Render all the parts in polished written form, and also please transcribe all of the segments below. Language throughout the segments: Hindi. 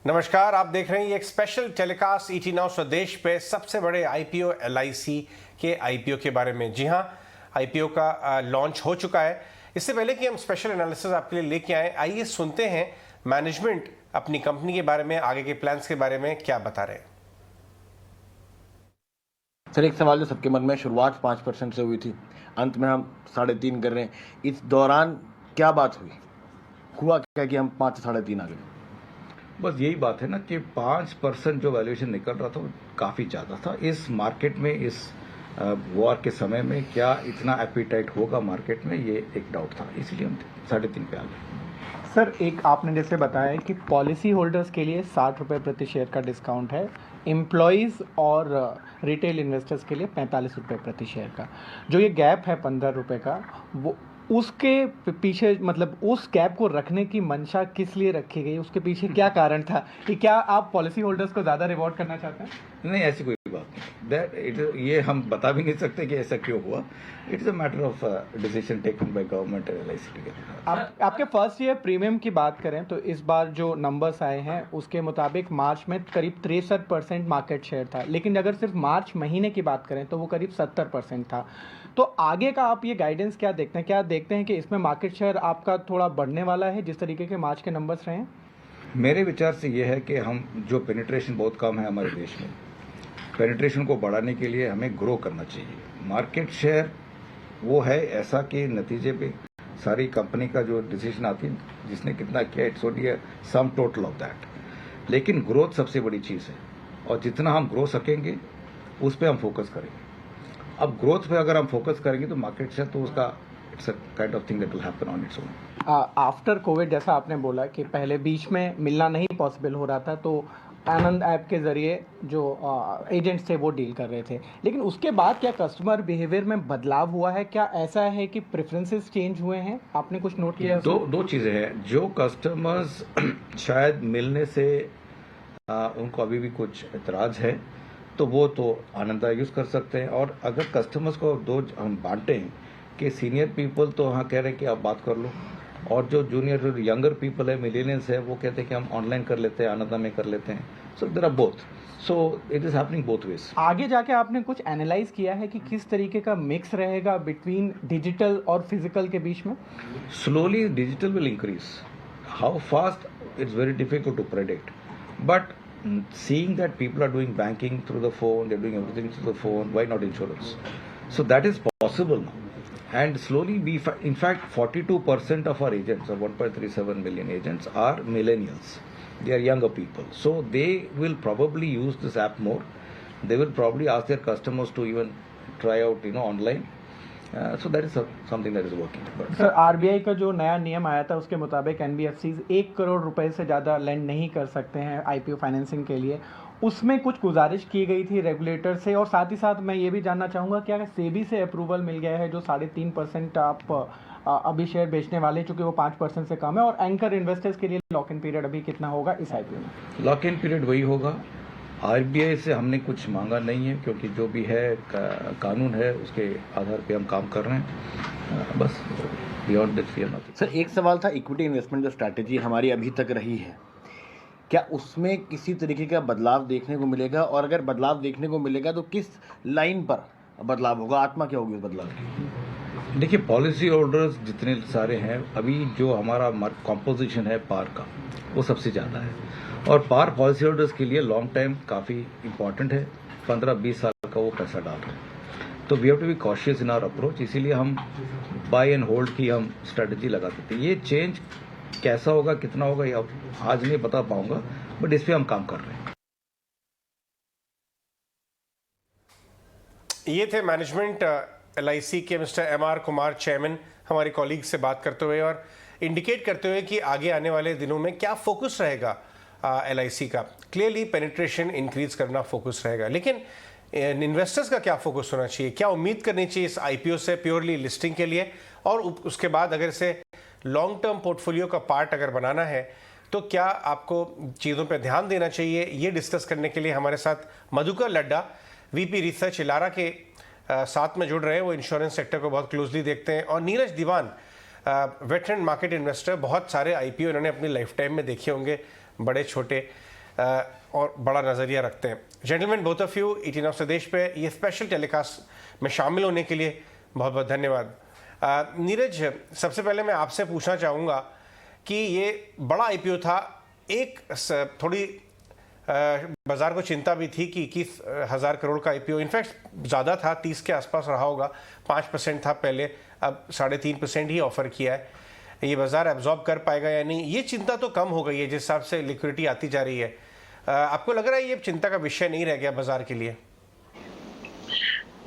नमस्कार, आप देख रहे हैं ये एक स्पेशल टेलीकास्ट ईटी नाउ स्वदेश पे सबसे बड़े आईपीओ एलआईसी के आईपीओ के बारे में। जी हां, आईपीओ का लॉन्च हो चुका है। इससे पहले कि हम स्पेशल एनालिसिस आपके लिए लेके आए, आइए सुनते हैं मैनेजमेंट अपनी कंपनी के बारे में, आगे के प्लान्स के बारे में क्या बता रहे हैं। सर, एक सवाल जो सबके मन में, शुरुआत 5% से हुई थी, अंत में हम 3.5 कर रहे हैं। इस दौरान क्या बात हुई, हुआ क्या कि हम 5 से 3.5 आ गए? बस यही बात है ना कि 5% जो वैल्यूएशन निकल रहा था वो काफ़ी ज़्यादा था। इस मार्केट में, इस वॉर के समय में क्या इतना एपिटाइट होगा मार्केट में, ये एक डाउट था, इसलिए हम 3.5 पे आ गए। सर, एक आपने जैसे बताया कि पॉलिसी होल्डर्स के लिए 60 रुपये प्रति शेयर का डिस्काउंट है, एम्प्लॉयज़ और रिटेल इन्वेस्टर्स के लिए 45 रुपये प्रति शेयर का। जो ये गैप है 15 रुपये का, वो उसके पीछे, मतलब उस गैप को रखने की मंशा किस लिए रखी गई, उसके पीछे क्या कारण था? कि क्या आप पॉलिसी होल्डर्स को ज़्यादा रिवॉर्ड करना चाहते हैं? नहीं, ऐसी कोई बात नहीं। ये हम बता भी नहीं सकते कि ऐसा क्यों हुआ। It is a matter of decision taken by government and LIC together. आपके फर्स्ट ईयर प्रीमियम की बात करें तो इस बार जो नंबर्स आए हैं उसके मुताबिक मार्च में करीब 63% मार्केट शेयर था, लेकिन अगर सिर्फ मार्च महीने की बात करें तो वो करीब 70% था। तो आगे का आप ये गाइडेंस क्या देखते हैं? क्या देखते हैं कि इसमें मार्केट शेयर आपका थोड़ा बढ़ने वाला है जिस तरीके के मार्च के नंबर्स रहे हैं? मेरे विचार से ये है कि हम जो पेनिट्रेशन बहुत कम है हमारे देश में, पेनिट्रेशन को बढ़ाने के लिए हमें ग्रो करना चाहिए। मार्केट शेयर वो है ऐसा कि नतीजे पे सारी कंपनी का जो डिसीजन आती है, जिसने कितना किया, it's only sum total of that. लेकिन ग्रोथ सबसे बड़ी चीज़ है और जितना हम ग्रो सकेंगे उस पर हम फोकस करेंगे। अब ग्रोथ पे अगर हम फोकस करेंगे तो मार्केट शेयर तो उसका it's a kind of thing that will happen on its own. After Covid, जैसा आपने बोला कि पहले बीच में मिलना नहीं पॉसिबल हो रहा था, तो आनंद ऐप के ज़रिए जो एजेंट्स थे वो डील कर रहे थे, लेकिन उसके बाद क्या कस्टमर बिहेवियर में बदलाव हुआ है? क्या ऐसा है कि प्रेफरेंसेस चेंज हुए हैं? आपने कुछ नोट किया है? दो चीज़ें हैं। जो कस्टमर्स शायद मिलने से उनको अभी भी कुछ एतराज़ है तो वो तो आनंदा यूज़ कर सकते हैं। और अगर कस्टमर्स को दो हम बांटे हैं कि सीनियर पीपल तो हाँ कह रहे हैं कि आप बात कर लो, और जो जूनियर जो यंगर पीपल है, मिलेनियल्स है, वो कहते हैं कि हम ऑनलाइन कर लेते हैं, आनंदा में कर लेते हैं। So there are both, so it is happening both ways. आगे जाके आपने कुछ एनालाइज किया है कि किस तरीके का मिक्स रहेगा बिटवीन डिजिटल और फिजिकल के बीच में? Slowly digital will increase, how fast it's very difficult to predict, but seeing that people are doing banking through the phone, they're doing everything through the phone, why not insurance? So that is possible now. And slowly, in fact, 42% of our agents, or 1.37 million agents, are millennials. They are younger people. So they will probably use this app more. They will probably ask their customers to even try out, online. So that is something that is working. Sir, RBI का जो नया नियम आया था उसके मुताबिक एनबीएफसीज 1 करोड़ रुपए से ज़्यादा लेंड नहीं कर सकते हैं आईपीओ फाइनेंसिंग के लिए। उसमें कुछ गुजारिश की गई थी रेगुलेटर से, और साथ ही साथ मैं ये भी जानना चाहूँगा क्या सेबी से अप्रूवल मिल गया है जो 3.5% आप अभी शेयर बेचने वाले, चूँकि वो 5% से कम है, और एंकर इन्वेस्टर्स के लिए लॉक इन पीरियड अभी कितना होगा इस आईपीओ में? लॉक इन पीरियड वही होगा। आरबीआई से हमने कुछ मांगा नहीं है, क्योंकि जो भी है कानून है उसके आधार पे हम काम कर रहे हैं, बस beyond this we are not. Sir, एक सवाल था, इक्विटी इन्वेस्टमेंट जो स्ट्रैटेजी हमारी अभी तक रही है, क्या उसमें किसी तरीके का बदलाव देखने को मिलेगा? और अगर बदलाव देखने को मिलेगा तो किस लाइन पर बदलाव होगा? आत्मा क्या होगी उस बदलाव की? देखिए, पॉलिसी होल्डर्स जितने सारे हैं, अभी जो हमारा कॉम्पोजिशन है पार का, वो सबसे ज़्यादा है, और पार पॉलिसी होल्डर्स के लिए लॉन्ग टाइम काफ़ी इंपॉर्टेंट है। 15-20 साल का वो पैसा डाल रहे हैं, तो we have to be cautious in our approach. इसीलिए हम बाय एंड होल्ड की हम स्ट्रेटजी लगा देते हैं। ये चेंज कैसा होगा, कितना होगा, ये आज नहीं बता पाऊंगा, बट इस पर हम काम कर रहे हैं। ये थे मैनेजमेंट एलआईसी के मिस्टर एमआर कुमार, चेयरमैन, हमारे कॉलीग से बात करते हुए और इंडिकेट करते हुए कि आगे आने वाले दिनों में क्या फोकस रहेगा एलआईसी का। क्लियरली पेनिट्रेशन इंक्रीज करना फोकस रहेगा, लेकिन इन्वेस्टर्स का क्या फोकस होना चाहिए? क्या उम्मीद करनी चाहिए इस आईपीओ से प्योरली लिस्टिंग के लिए, और उसके बाद अगर इसे लॉन्ग टर्म पोर्टफोलियो का पार्ट अगर बनाना है तो क्या आपको चीज़ों पर ध्यान देना चाहिए? ये डिस्कस करने के लिए हमारे साथ मधुकर लड्डा, वीपी रिसर्च इलारा के साथ में जुड़ रहे हैं। वो इंश्योरेंस सेक्टर को बहुत क्लोजली देखते हैं। और नीरज दीवान, वेटरन मार्केट इन्वेस्टर, बहुत सारे आईपीओ इन्होंने अपनी लाइफ टाइम में देखे होंगे, बड़े छोटे। और बड़ा नज़रिया रखते हैं। Gentleman, both of you 18 of स्वदेश पे ये स्पेशल टेलीकास्ट में शामिल होने के लिए बहुत बहुत धन्यवाद। नीरज, सबसे पहले मैं आपसे पूछना चाहूँगा कि ये बड़ा आईपीओ था, एक थोड़ी बाजार को चिंता भी थी कि 21,000 करोड़ का आईपीओ, इनफैक्ट ज़्यादा था, 30 के आसपास रहा होगा, 5% था पहले, अब 3.5% ही ऑफर किया है। ये बाजार एब्जॉर्ब कर पाएगा या नहीं, ये चिंता तो कम हो गई है जिस हिसाब से लिक्विडिटी आती जा रही है। आपको लग रहा है ये चिंता का विषय नहीं रह गया बाजार के लिए?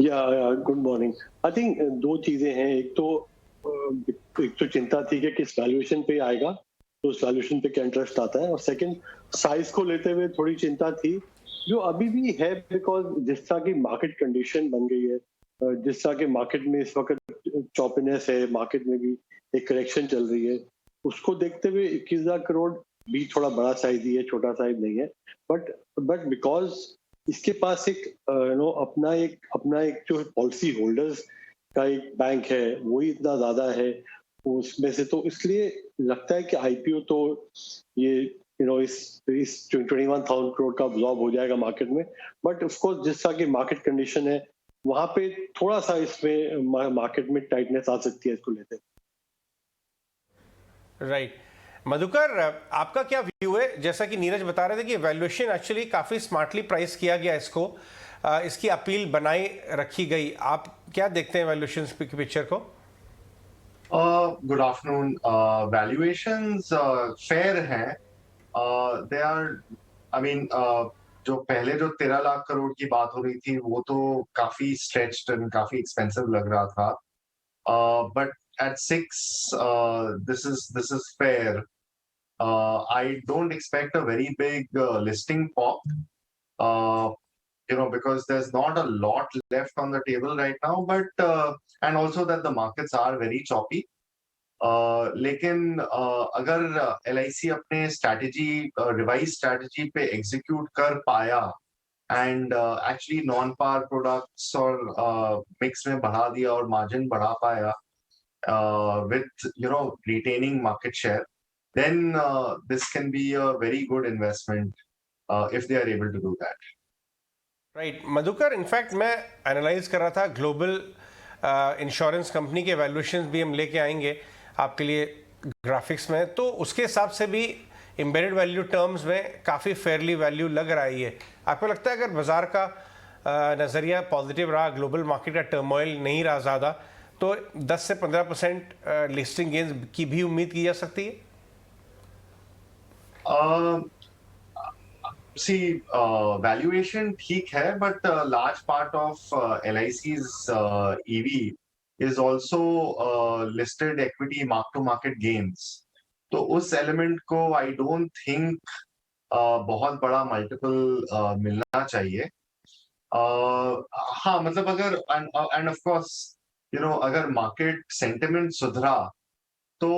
Good morning. आई थिंक दो चीजें हैं, एक तो चिंता थी कि किस वैल्यूएशन पे आएगा, तो उस वैल्यूएशन पे क्या इंटरेस्ट आता है, और सेकंड साइज को लेते हुए थोड़ी चिंता थी जो अभी भी है, बिकॉज जिस तरह की मार्केट कंडीशन बन गई है, जिस तरह के मार्केट में इस वक्त चॉपीनेस है, मार्केट में भी एक करेक्शन चल रही है, उसको देखते हुए 21,000 करोड़ भी थोड़ा बड़ा साइज ही है, छोटा साइज नहीं है। बट बिकॉज इसके पास एक अपना एक जो पॉलिसी होल्डर्स का एक बैंक है, वही इतना ज्यादा है उसमें से, तो इसलिए लगता है कि आईपीओ तो ये इस 21,000 करोड़ का अब्सॉर्ब हो जाएगा मार्केट में। बट ऑफकोर्स जिस तरह की मार्केट कंडीशन है, वहां पे थोड़ा सा इसमें मार्केट में टाइटनेस आ सकती है इसको लेते। राइट। मधुकर, आपका क्या व्यू है? जैसा कि नीरज बता रहे थे कि वैल्यूएशन एक्चुअली काफ़ी स्मार्टली प्राइस किया गया इसको, इसकी अपील बनाई रखी गई। आप क्या देखते हैं वैल्यूएशन की पिक्चर को? Good afternoon. वैल्यूएशंस फेयर हैं, दे आर, आई मीन, जो पहले जो 13 लाख करोड़ की बात हो रही थी वो तो काफी स्ट्रेच्ड एंड काफी एक्सपेंसिव लग रहा था, but at 6, this is fair. I don't expect a very big listing pop, because there's not a lot left on the table right now. But and also that the markets are very choppy. लेकिन अगर LIC अपने स्ट्रैटेजी, रिवाइज स्ट्रैटेजी पे एग्जीक्यूट कर पाया and actually non par products और मिक्स में बढ़ा दिया और मार्जिन बढ़ा पाया, with retaining market share, then this can be a very good investment if they are able to do that. Right. Madhukar, in fact मैं एनालाइज कर रहा था, ग्लोबल इंश्योरेंस कंपनी के वैल्यूएशंस भी हम लेके आएंगे आपके लिए ग्राफिक्स में, तो उसके हिसाब से भी एम्बेडेड वैल्यू टर्म्स में काफ़ी फेयरली वैल्यू लग रही है। आपको लगता है अगर बाजार का नज़रिया पॉजिटिव रहा, ग्लोबल मार्केट का टर्मोइल नहीं रहा ज़्यादा, तो 10 से 15% लिस्टिंग गेन्स की भी उम्मीद की जा सकती है? वैल्यूएशन ठीक है, but large part of LIC's EV is also listed equity mark to market gains, तो उस एलिमेंट को आई डोंट थिंक बहुत बड़ा मल्टीपल मिलना चाहिए। हाँ, मतलब अगर एंड ऑफ कोर्स अगर मार्केट सेंटिमेंट सुधरा तो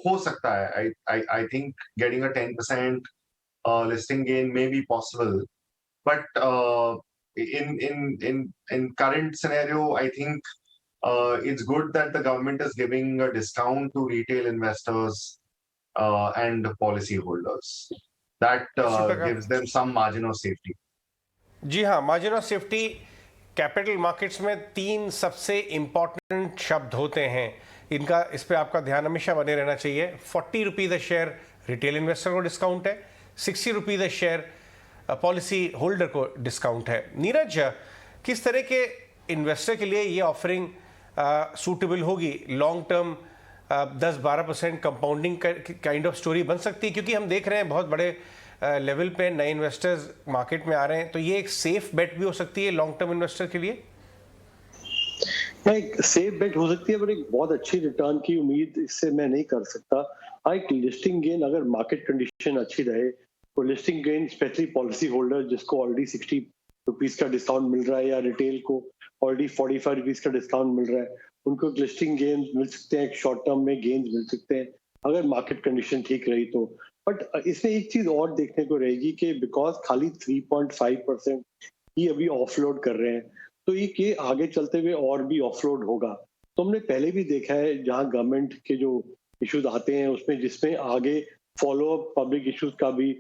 हो सकता है। I think getting a 10% listing gain may be possible, but in current scenario, I think it's good that the government is giving a discount to retail investors and policy holders. That gives them some margin of safety. जी हाँ, margin of safety capital markets में 3 सबसे इंपॉर्टेंट शब्द होते हैं, इनका इस पे आपका ध्यान हमेशा बने रहना चाहिए। 40 रुपीज़ शेयर रिटेल इन्वेस्टर को डिस्काउंट है, 60 रुपीज़ शेयर पॉलिसी होल्डर को डिस्काउंट है। नीरज, किस तरह के इन्वेस्टर के लिए ये ऑफरिंग सूटेबल होगी? Long term 10-12% compounding kind of story बन सकती है, क्योंकि हम देख रहे हैं बहुत बड़े लेवल पे नए इन्वेस्टर्स मार्केट में आ रहे हैं, तो ये एक सेफ बेट भी हो सकती है लॉन्ग टर्म इन्वेस्टर के लिए? एक सेफ बेट हो सकती है, पर एक बहुत अच्छी रिटर्न की उम्मीद इससे मैं नहीं कर सकता। एक लिस्टिंग गेन, अगर मार्केट कंडीशन अच्छी रहे तो listing gain specially policy holder जिसको ऑलरेडी 60 रुपीज का डिस्काउंट मिल रहा है, या रिटेल को ऑलरेडी 45 रुपीज का डिस्काउंट मिल रहा है, उनको लिस्टिंग गेन मिल सकते हैं, एक शॉर्ट टर्म में गेन्स मिल सकते हैं अगर मार्केट कंडीशन ठीक रही तो। बट इसमें एक चीज और देखने को रहेगी कि बिकॉज खाली 3.5% ही अभी ऑफलोड कर रहे हैं, तो ये आगे चलते हुए और भी ऑफलोड होगा। तो हमने पहले भी देखा है जहां गवर्नमेंट के जो इश्यूज आते हैं उसमें, जिसमें आगे फॉलो अप पब्लिक इश्यूज का भी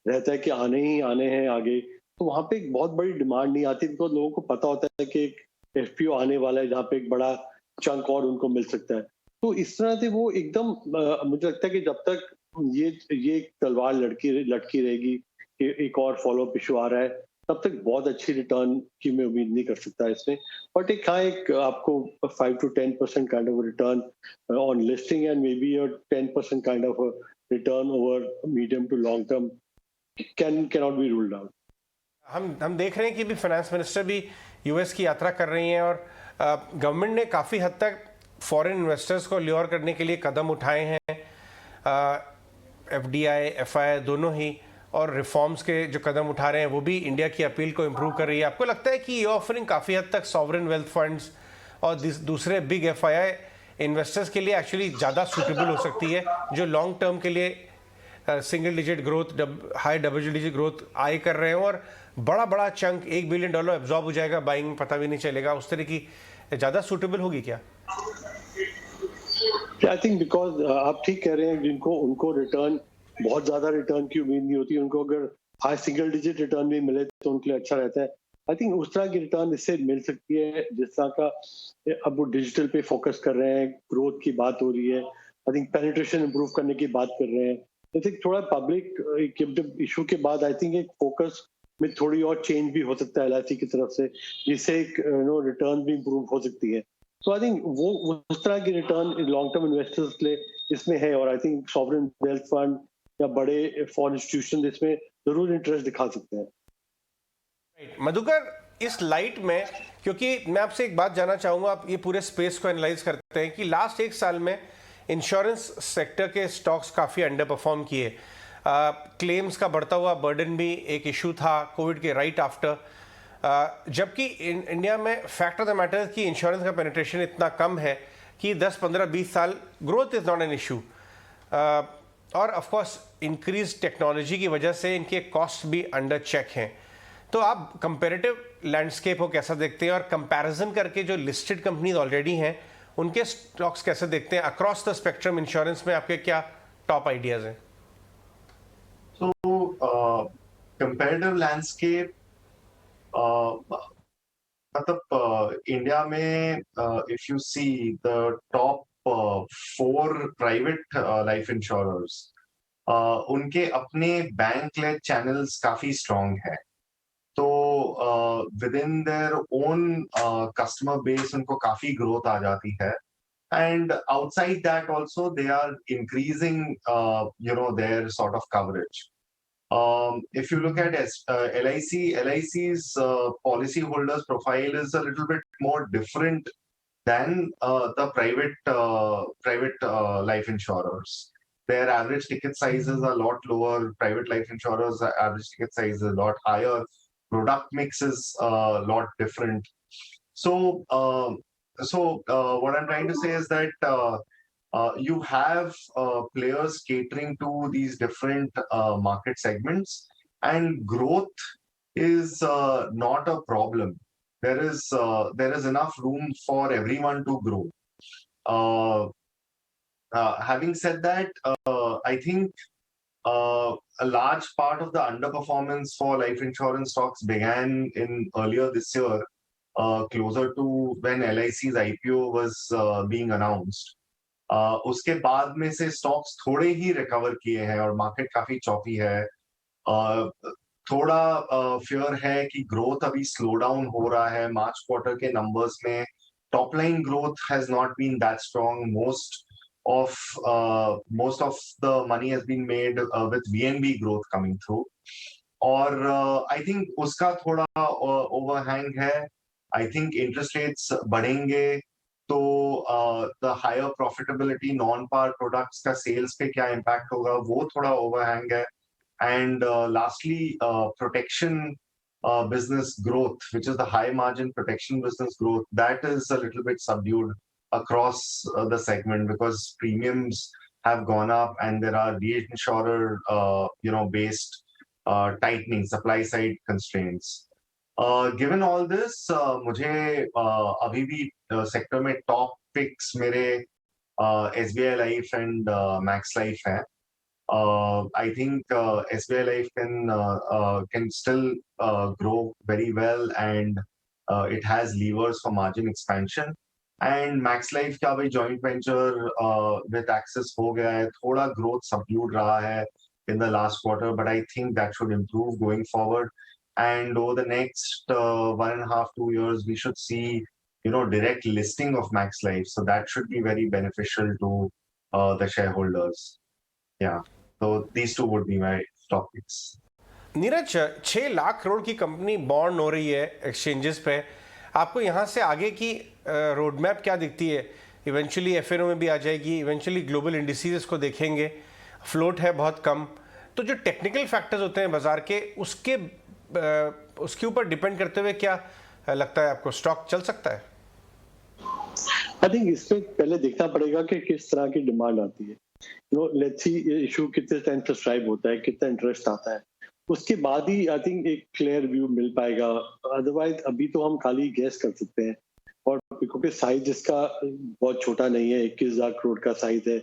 रहता है कि आने ही आने हैं आगे, तो वहां पे एक बहुत बड़ी डिमांड नहीं आती, बिकॉज लोगों को पता होता है कि एक एफपीओ आने वाला है जहाँ पे एक बड़ा चंक और उनको मिल सकता है। तो इस तरह से वो एकदम मुझे लगता है कि जब तक ये तलवार लटकी रहेगी कि एक और फॉलो अप इशू आ रहा है, तब तक बहुत अच्छी रिटर्न की मैं उम्मीद नहीं कर सकता इसमें। बट एक आपको 5 to 10% kind of return on listing and may be 10% kind of return over medium to long term can not be ruled out. हम देख रहे हैं कि भी फाइनेंस मिनिस्टर भी यूएस की यात्रा कर रही हैं और गवर्नमेंट ने काफ़ी हद तक फॉरेन इन्वेस्टर्स को ल्योर करने के लिए कदम उठाए हैं, एफडीआई एफआई दोनों ही, और रिफॉर्म्स के जो कदम उठा रहे हैं वो भी इंडिया की अपील को इम्प्रूव कर रही है। आपको लगता है कि ये ऑफरिंग काफ़ी हद तक सॉवरेन वेल्थ फंड्स और दूसरे बिग एफआई इन्वेस्टर्स के लिए एक्चुअली ज़्यादा सूटेबल हो सकती है, जो लॉन्ग टर्म के लिए single digit growth, high double digit growth आए कर रहे हैं और बड़ा बड़ा चंक $1 बिलियन एब्जॉर्ब हो जाएगा बाइंग में, पता भी नहीं चलेगा, उस तरह की ज़्यादा सूटेबल होगी क्या? आई थिंक बिकॉज आप ठीक कह रहे हैं, जिनको उनको रिटर्न बहुत ज्यादा रिटर्न की उम्मीद नहीं होती, उनको अगर हाई सिंगल डिजिट रिटर्न भी मिले तो उनके लिए अच्छा रहता है। आई थिंक उस तरह की रिटर्न इससे मिल सकती है जिस तरह का अब वो डिजिटल पे फोकस कर रहे हैं, ग्रोथ की बात हो रही है, आई थिंक पेनिट्रेशन इंप्रूव करने की बात कर रहे हैं। आई थिंक थोड़ा पब्लिक इशू के बाद आई थिंक एक फोकस में थोड़ी और चेंज भी हो सकता है एलआईसी की तरफ से, जिससे एक रिटर्न भी इंप्रूव हो सकती है। तो आई थिंक वो उस तरह की रिटर्न लॉन्ग टर्म इन्वेस्टर्स के लिए इसमें है, और I think sovereign wealth fund या बड़े फॉरेन इंस्टीट्यूशन इसमें जरूर इंटरेस्ट दिखा सकते हैं। मधुकर, इस लाइट में, क्योंकि मैं आपसे एक बात जानना चाहूंगा, आप ये पूरे स्पेस को एनालाइज करते हैं कि लास्ट एक साल में इंश्योरेंस सेक्टर के स्टॉक्स काफ़ी अंडर परफॉर्म किए, क्लेम्स का बढ़ता हुआ बर्डन भी एक इशू था कोविड के राइट आफ्टर, जबकि इंडिया में फैक्ट ऑफ द मैटर की इंश्योरेंस का पेनिट्रेशन इतना कम है कि 10, 15, 20 साल growth is not an issue, और ऑफ कोर्स इंक्रीज टेक्नोलॉजी की वजह से इनके कॉस्ट भी अंडर चेक हैं। तो आप कंपेरेटिव लैंडस्केप को कैसा देखते हैं, और कंपैरिजन करके जो लिस्टेड कंपनीज ऑलरेडी हैं उनके स्टॉक्स कैसे देखते हैं अक्रॉस द स्पेक्ट्रम इंश्योरेंस में? आपके क्या टॉप आइडियाज हैं? So, comparative landscape, मतलब इंडिया में if you see the top 4 private life insurers, उनके अपने बैंक लेड चैनल्स काफी स्ट्रॉन्ग है, तो with in their own customer base उनको काफी ग्रोथ आ जाती है, and outside that also they are increasing their sort of coverage. If you look at LIC's policyholders profile is a little bit more different than the private life insurers. Their average ticket sizes are a lot lower. Private life insurers' average ticket size is a lot higher. Product mix is a lot different. So what I'm trying to say is that you have players catering to these different market segments, and growth is not a problem. There is enough room for everyone to grow. Having said that, I think a large part of the underperformance for life insurance stocks began in earlier this year, closer to when LIC's IPO was being announced. उसके बाद में से स्टॉक्स थोड़े ही रिकवर किए हैं और मार्केट काफी चॉपी है। थोड़ा फियर है कि ग्रोथ अभी स्लो डाउन हो रहा है। मार्च क्वार्टर के नंबर्स में top line growth has not been that strong. most of the money has been made with VNB growth coming through, और I think उसका थोड़ा ओवरहैंग है। I think interest rates बढ़ेंगे तो the higher profitability non-par products का sales पे क्या impact होगा, वो थोड़ा overhang है। And lastly, protection business growth, which is the high margin protection business growth, that is a little bit subdued across the segment because premiums have gone up and there are reinsurer based tightening supply side constraints. Given all this, मुझे अभी भी सेक्टर में टॉप पिक्स मेरे SBI life and max life है। I think SBI Life can still grow very well, and it has levers for margin expansion. And Max Life का भी joint venture with Axis हो गया है, थोड़ा growth subdued रहा है in the last quarter, but I think that should improve going forward. And over the next 1.5-2 years, we should see, direct listing of Max Life. So that should be very beneficial to the shareholders. Yeah. So these two would be my topics. Neeraj, 6 lakh crore की कंपनी बॉन्ड हो रही है एक्सचेंजेस पे, आपको यहाँ से आगे की रोड मैप क्या दिखती है? इवेंचुअली एफएनओ में भी आ जाएगी, इवेंचुअली ग्लोबल इंडिसेस इसको देखेंगे, फ्लोट है बहुत कम, तो जो टेक्निकल फैक्टर्स होते हैं बाजार के, उसके ऊपर डिपेंड करते हुए क्या लगता है आपको, स्टॉक चल सकता है? आई थिंक इसमें पहले देखना पड़ेगा कि किस तरह की डिमांड आती है। लेट्स सी इशू कितने टाइम सब्सक्राइब होता है, कितना इंटरेस्ट आता है, उसके बाद ही आई थिंक एक क्लियर व्यू मिल पाएगा। अदरवाइज अभी तो हम खाली गैस कर सकते हैं, और क्योंकि साइज इसका बहुत छोटा नहीं है, 21,000 करोड़ का साइज है,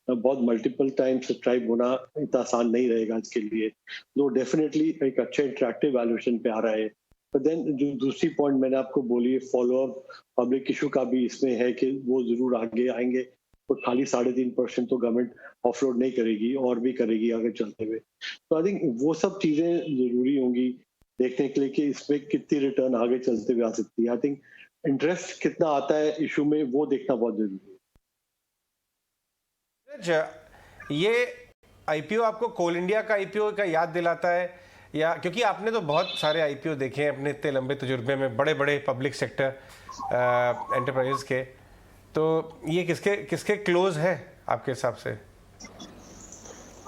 बहुत मल्टीपल टाइम सब्सक्राइब होना इतना आसान नहीं रहेगा इसके लिए। तो डेफिनेटली एक अच्छे इंटरेक्टिव वैल्यूएशन पे आ रहा है। बट देन जो दूसरी पॉइंट मैंने आपको बोली, फॉलो अप पब्लिक इशू का भी इसमें है कि वो जरूर आगे आएंगे, तो खाली 3.5% तो गवर्नमेंट ऑफलोड नहीं करेगी, और भी करेगी आगे चलते हुए। तो आई थिंक वो सब चीजें जरूरी होंगी देखने के लिए कि इसमें कितनी रिटर्न आगे चलते हुए आ सकती है। आई थिंक इंटरेस्ट कितना आता है इशू में, वो देखना बहुत जरूरी है। ये आईपीओ आपको कोल इंडिया का आईपीओ का याद दिलाता है, या क्योंकि आपने तो बहुत सारे आईपीओ देखे हैं अपने इतने लंबे तजुर्बे में, बड़े बड़े पब्लिक सेक्टर एंटरप्राइजेस के, तो ये किसके क्लोज है आपके हिसाब से?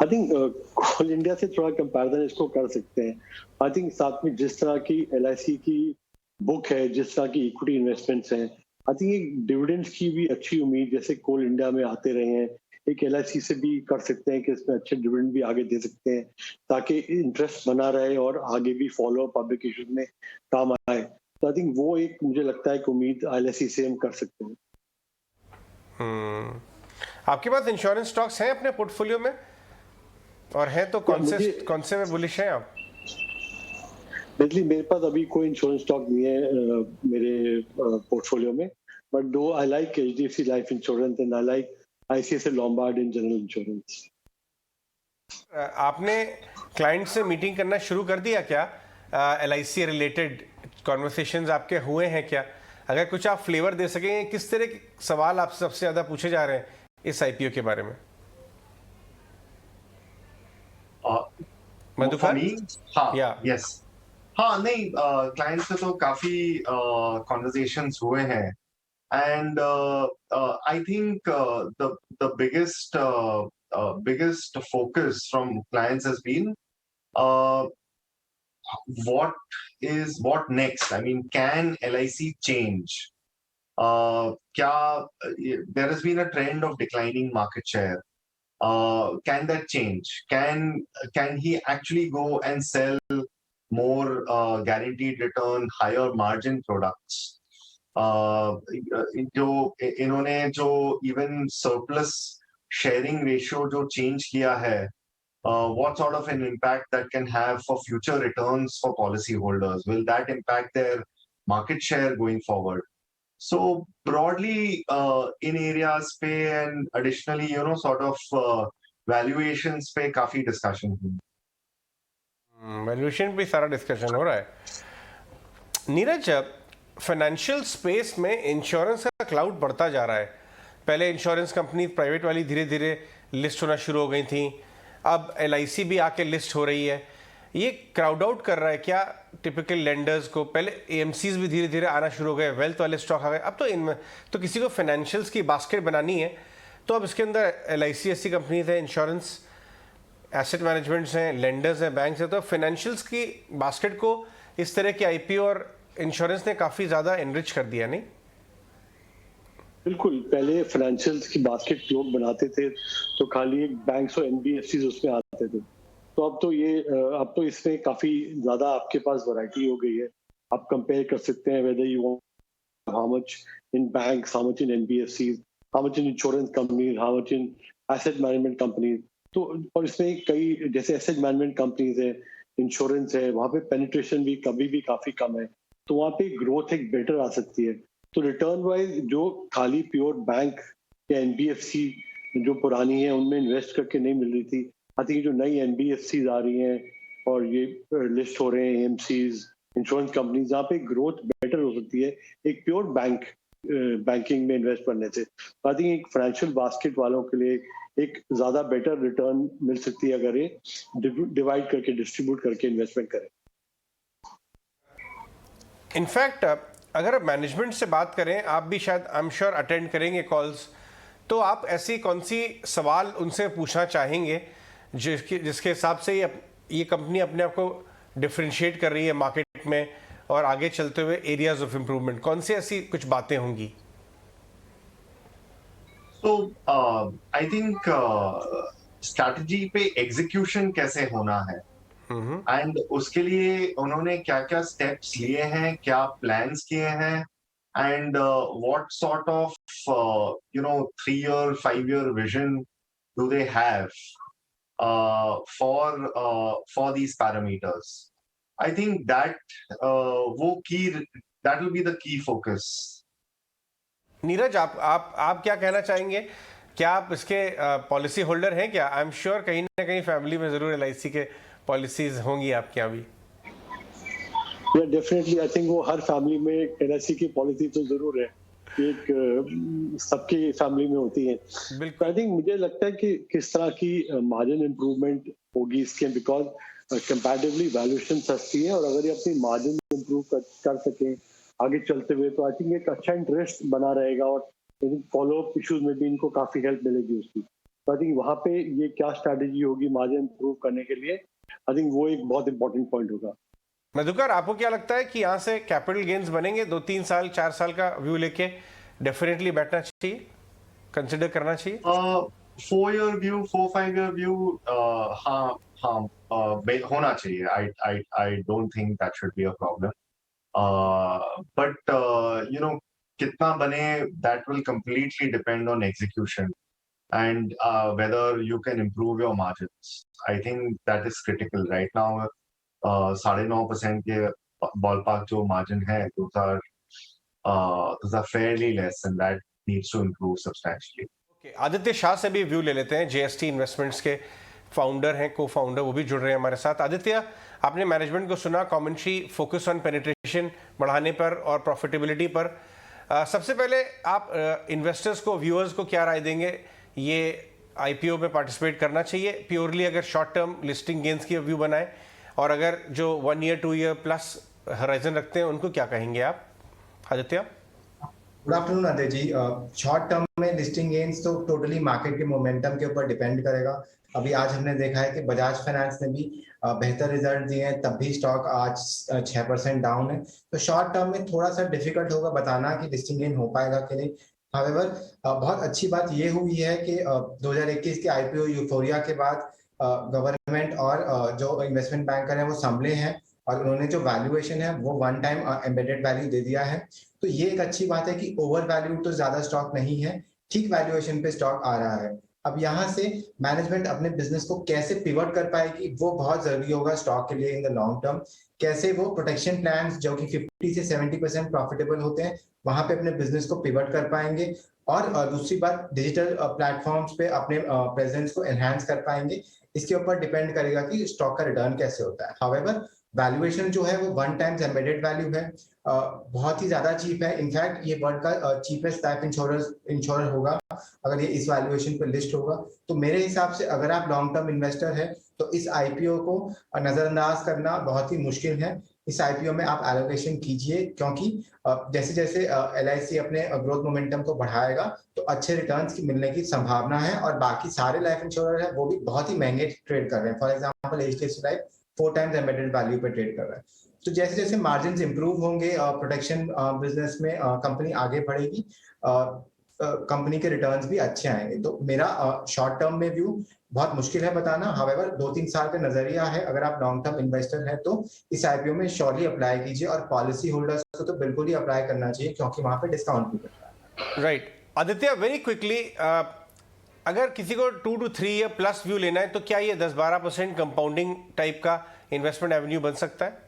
आई थिंक कोल इंडिया से थोड़ा कंपैरिजन इसको कर सकते हैं। आई थिंक साथ में जिस तरह की एलआईसी की बुक है, जिस तरह की इक्विटी इन्वेस्टमेंट्स हैं, आई थिंक एक डिविडेंड्स की भी अच्छी उम्मीद जैसे कोल इंडिया में आते रहे हैं, एक एलआईसी से भी कर सकते हैं कि इसमें अच्छे डिविडेंड भी आगे दे सकते हैं, ताकि इंटरेस्ट बना रहे और आगे भी फॉलो पब्लिक इश्यूज में काम आए। तो आई थिंक वो एक मुझे लगता है कि उम्मीद एलआईसी से हम कर सकते हैं। आपके पास इंश्योरेंस स्टॉक्स हैं अपने पोर्टफोलियो में, और हैं तो कौन से में बुलिश हैं आप? बेसिकली मेरे पास अभी कोई इंश्योरेंस स्टॉक नहीं है मेरे पोर्टफोलियो में, बट दो I like HDFC life insurance and I like ICICI Lombard in general insurance. आपने क्लाइंट से मीटिंग करना शुरू कर दिया क्या? एलआईसी रिलेटेड कॉन्वर्सेशंस आपके हुए हैं क्या? अगर कुछ आप फ्लेवर दे सकें, किस तरह के सवाल आपसे सबसे ज्यादा पूछे जा रहे हैं इस आईपीओ के बारे में? मधुकर? हाँ, यस, हाँ, नहीं, क्लाइंट से तो काफी कॉन्वर्सेशंस हुए हैं, and I think the biggest focus from clients has been what next? I mean, can LIC change? There has been a trend of declining market share. Can that change? Can he actually go and sell more guaranteed return, higher margin products? जो इन्होंने जो इवन सरप्लस शेयरिंग रेशियो जो चेंज किया है, what sort of an impact that can have for future returns for policy holders? Will that impact their market share going forward? So broadly in areas पे and additionally sort of valuations पे काफी discussion हुई। वैल्यूएशन पे सारा डिस्कशन हो रहा है। नीरज, फाइनेंशियल स्पेस में इंश्योरेंस का क्लाउड बढ़ता जा रहा है। पहले इंश्योरेंस कंपनी प्राइवेट वाली धीरे धीरे लिस्ट होना शुरू हो गई थी, अब एलआईसी भी आके लिस्ट हो रही है। ये क्राउड आउट कर रहा है क्या टिपिकल लेंडर्स को? पहले एएमसीज भी धीरे धीरे आना शुरू हो गए, वेल्थ वाले स्टॉक आ गए, अब तो इनमें तो किसी को फाइनेंशियल्स की बास्केट बनानी है तो अब इसके अंदर एलआईसी ऐसी कंपनीज है, इंश्योरेंस एसेट मैनेजमेंट्स हैं, लेंडर्स हैं, बैंक्स हैं, तो फाइनेंशियल्स की बास्केट को इस तरह के आईपीओ और इंश्योरेंस ने काफी ज्यादा एनरिच कर दिया, नहीं? बिल्कुल, पहले फाइनेंशियल्स की बास्केट लोग बनाते थे तो खाली एक बैंक्स और एनबीएफसीज उसमें आते थे, तो अब तो इसमें काफी ज्यादा आपके पास वैरायटी हो गई है। आप कंपेयर कर सकते हैं whether you want how much in banks, how much in NBFCs, how much in insurance companies, how much in asset management companies. तो और इसमें कई जैसे एसेट मैनेजमेंट कंपनीज है, इंश्योरेंस है, वहाँ पे पेनिट्रेशन भी कभी भी काफी कम है, तो वहाँ पे ग्रोथ एक बेटर आ सकती है। तो रिटर्न वाइज जो खाली प्योर बैंक या एनबीएफसी जो पुरानी है उनमें इन्वेस्ट करके नहीं मिल रही थी, आई थिंक जो नई एनबीएफसी आ रही हैं और ये लिस्ट हो रहे हैं एएमसीज, इंश्योरेंस कंपनीज, जहाँ पे ग्रोथ बेटर हो सकती है एक प्योर बैंकिंग में इन्वेस्ट करने से। आई थिंक एक फाइनेंशियल बास्केट वालों के लिए एक ज्यादा बेटर रिटर्न मिल सकती है अगर ये डिवाइड करके डिस्ट्रीब्यूट करके इन्वेस्टमेंट करें। इनफैक्ट अगर मैनेजमेंट से बात करें, आप भी शायद आई एम श्योर अटेंड करेंगे कॉल्स, तो आप ऐसी कौन सी सवाल उनसे पूछना चाहेंगे जिसके हिसाब से ये कंपनी अपने आप को डिफरेंशिएट कर रही है मार्केट में और आगे चलते हुए एरियाज ऑफ इम्प्रूवमेंट, कौन सी ऐसी कुछ बातें होंगी? तो आई थिंक स्ट्रैटेजी पे एग्जीक्यूशन कैसे होना है एंड उसके लिए उन्होंने क्या क्या स्टेप्स लिए हैं, क्या प्लान्स किए हैं and what sort of 3-year 5-year vision do they have for these parameters. I think that that will be the key focus. Neeraj, आप क्या कहना चाहेंगे? क्या आप इसके पॉलिसी होल्डर हैं क्या? आई एम श्योर कहीं ना कहीं फैमिली में जरूर एलआईसी के पॉलिसीज होंगी आपके यहाँ भी। डेफिनेटली आई थिंक वो हर फैमिली में एलआईसी की पॉलिसी तो जरूर है, एक सबकी फैमिली में होती है। बिल्कुल। आई थिंक मुझे लगता है कि किस तरह की मार्जिन इंप्रूवमेंट होगी इसके, बिकॉज कंपैरेटिवली वैल्यूएशन सस्ती है और अगर ये अपनी मार्जिन इंप्रूव कर सकें आगे चलते हुए तो आई थिंक एक अच्छा इंटरेस्ट बना रहेगा और फॉलो अप इश्यूज में भी इनको काफी हेल्प मिलेगी उसकी। तो आई थिंक वहाँ पे ये क्या स्ट्रैटेजी होगी मार्जिन इंप्रूव करने के लिए, आई थिंक वो एक बहुत इंपॉर्टेंट पॉइंट होगा। मधुकर, आपको क्या लगता है कि यहाँ से कैपिटल गेन्स बनेंगे? 2-3 साल 4 साल का व्यू लेके डेफिनेटली बैठना चाहिए, कंसिडर करना चाहिए। 4-year व्यू 4-5-year व्यू हाँ होना चाहिए। I don't think that should be a problem, but कितना बने that will completely depend on execution and whether you can improve your margins. I think that is critical right now. 9.5% के ballpark जो margin है, those are fairly less and that needs to improve substantially. Okay, Aditya Shah से भी व्यू ले लेते हैं, JST इन्वेस्टमेंट्स के फाउंडर हैं, को फाउंडर, वो भी जुड़ रहे हैं हमारे साथ। आदित्य, आपने मैनेजमेंट को सुना, कमेंट्री फोकस ऑन पेनिट्रेशन बढ़ाने पर और प्रॉफिटेबिलिटी पर। सबसे पहले आप इन्वेस्टर्स को, व्यूअर्स को क्या राय देंगे? ये आईपीओ में पार्टिसिपेट करना चाहिए प्योरली अगर शॉर्ट टर्म लिस्टिंग गेन्स की व्यू बनाए, और अगर जो 1 year 2 year प्लस हराइजन रखते हैं उनको क्या कहेंगे आप? Aditya, good afternoon Ajay ji. Short term में लिस्टिंग गेन्स तो टोटली मार्केट के मोमेंटम के ऊपर डिपेंड करेगा। अभी आज हमने देखा है कि बजाज फाइनेंस ने भी बेहतर रिजल्ट दिए हैं, तब भी स्टॉक आज 6% डाउन है। तो शॉर्ट टर्म में थोड़ा सा डिफिकल्ट होगा बताना कि लिस्टिंग गेन हो पाएगा कि नहीं। हाउएवर बहुत अच्छी बात ये हुई है कि 2021 के आईपीओ यूफोरिया के बाद गवर्नमेंट और जो इन्वेस्टमेंट बैंकर हैं वो संभले हैं और उन्होंने जो वैल्यूएशन है वो 1 टाइम एम्बेडेड वैल्यू दे दिया है। तो ये एक अच्छी बात है कि ओवर वैल्यू तो ज्यादा स्टॉक नहीं है, ठीक वैल्यूएशन पे स्टॉक आ रहा है। अब यहाँ से मैनेजमेंट अपने बिजनेस को कैसे पिवट कर पाएगी वो बहुत जरूरी होगा स्टॉक के लिए इन द लॉन्ग टर्म। कैसे वो प्रोटेक्शन प्लान्स जो कि 50 से 70% प्रॉफिटेबल होते हैं वहां पे अपने बिजनेस को पिवट कर पाएंगे, और दूसरी बात डिजिटल प्लेटफॉर्म्स पे अपने प्रेजेंस को एनहांस कर पाएंगे। इसके ऊपर डिपेंड करेगा कि स्टॉक का रिटर्न कैसे होता है। हाउएवर वैल्यूएशन जो है वो 1 टाइम्स एम्बेडेड वैल्यू है, बहुत ही ज्यादा चीप है। इनफैक्ट ये वर्ल्ड का चीपेस्ट लाइफ इंश्योरर होगा अगर ये इस वैल्यूएशन पे लिस्ट होगा। तो मेरे हिसाब से अगर आप लॉन्ग टर्म इन्वेस्टर है तो इस आईपीओ को नजरअंदाज करना बहुत ही मुश्किल है। इस आईपीओ में आप एलोकेशन कीजिए, क्योंकि जैसे जैसे एलआईसी अपने ग्रोथ मोमेंटम को बढ़ाएगा तो अच्छे रिटर्न्स की मिलने की संभावना है, और बाकी सारे लाइफ इंश्योरर है वो भी बहुत ही महंगे ट्रेड कर रहे हैं। For example HDFC life 4 times embedded value पे ट्रेड कर रहा है। तो जैसे जैसे मार्जिन इंप्रूव होंगे प्रोटेक्शन बिजनेस में कंपनी आगे बढ़ेगी, कंपनी के रिटर्न्स भी अच्छे आएंगे। तो मेरा शॉर्ट टर्म में व्यू बहुत मुश्किल है बताना। हाउएवर 2-3 साल का नजरिया है। अगर आप लॉन्ग टर्म इन्वेस्टर है तो इस आईपीओ में श्योरली अप्लाई कीजिए, और पॉलिसी होल्डर्स को तो बिल्कुल ही अप्लाई करना चाहिए क्योंकि वहां पे डिस्काउंट भी मिलता है। राइट। आदित्य, वेरी क्विकली, अगर किसी को 2 to 3 ईयर प्लस व्यू लेना है तो क्या ये 10-12% कंपाउंडिंग टाइप का इन्वेस्टमेंट एवेन्यू बन सकता है?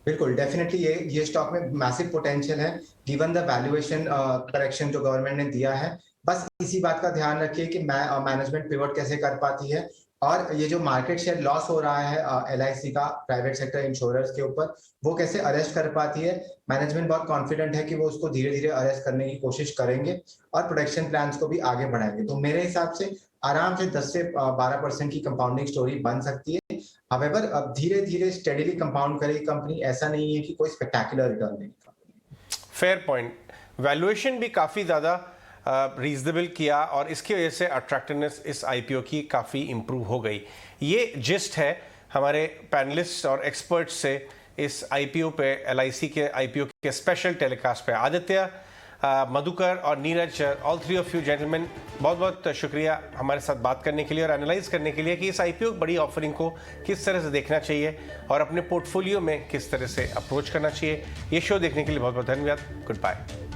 बिल्कुल, डेफिनेटली ये स्टॉक में मैसिव पोटेंशियल है गिवन द वैल्यूएशन करेक्शन जो गवर्नमेंट ने दिया है। बस इसी बात का ध्यान रखिए कि मैनेजमेंट पिवट कैसे कर पाती है, और ये जो मार्केट शेयर लॉस हो रहा है LIC का प्राइवेट सेक्टर इंश्योरर्स के ऊपर, वो कैसे अरेस्ट कर पाती है। मैनेजमेंट बहुत कॉन्फिडेंट है कि वो उसको धीरे धीरे अरेस्ट करने की कोशिश करेंगे और प्रोडक्शन प्लान्स को भी आगे बढ़ाएंगे। तो मेरे हिसाब से आराम से 10 से 12% की कंपाउंडिंग स्टोरी बन सकती है। हावेवर अब धीरे धीरे स्टेडीली कंपाउंड करेगी कंपनी, ऐसा नहीं है कि कोई स्पेक्टेकुलर रिटर्न देगी। Fair point. वैल्यूएशन भी काफ़ी ज़्यादा रीजनेबल किया और इसकी वजह से अट्रैक्टिवनेस इस IPO की काफ़ी इम्प्रूव हो गई। ये जिस्ट है हमारे पैनलिस्ट और एक्सपर्ट्स से इस IPO पे, LIC के IPO के स्पेशल टेलीकास्ट पे। आदित्य, मधुकर और Neeraj, all three of you gentleman, बहुत बहुत शुक्रिया हमारे साथ बात करने के लिए और एनालाइज करने के लिए कि इस IPO बड़ी ऑफरिंग को किस तरह से देखना चाहिए और अपने पोर्टफोलियो में किस तरह से अप्रोच करना चाहिए। ये शो देखने के लिए बहुत बहुत धन्यवाद। Good bye.